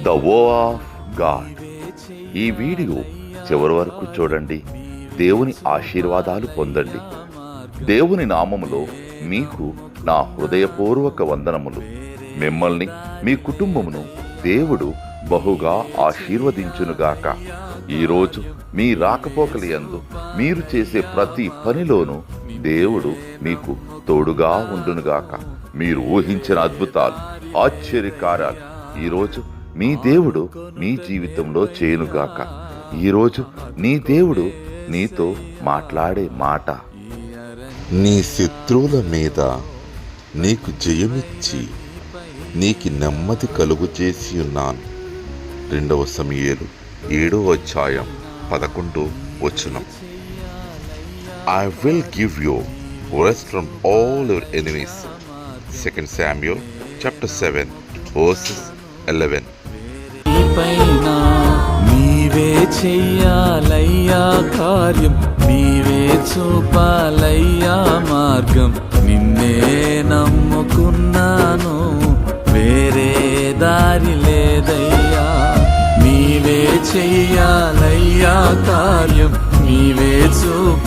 The వో of God. ఈ video చివరి వరకు చూడండి. దేవుని ఆశీర్వాదాలు పొందండి. దేవుని నామములో మీకు నా హృదయపూర్వక వందనములు. మిమ్మల్ని మీ కుటుంబమును దేవుడు బహుగా ఆశీర్వదించునుగాక. ఈరోజు మీ రాకపోకల యందు మీరు చేసే ప్రతి పనిలోనూ దేవుడు మీకు తోడుగా ఉండునుగాక. మీరు ఊహించిన అద్భుతాలు, ఆశ్చర్యకార్యాలు ఈరోజు మీ దేవుడు మీ జీవితంలో చేయునుగాక. ఈరోజు నీ దేవుడు నీతో మాట్లాడే మాట, నీ శత్రువుల మీద నీకు జయమిచ్చి నీకు నెమ్మది కలుగు చేసి ఉన్నాను. 2 సమూయేలు 7:11. I will give you rest from all your enemies. 2 Samuel chapter 7:11. నీవే చెయ్యాలయ్యా కార్యం, నీవే చూపాలయ్యా మార్గం. నిన్నే నమ్ముకున్నాను, వేరే దారి లేదయ్యా. నీవే చెయ్యాలయ్యా కార్యం, నీవే చూపాలయ్యా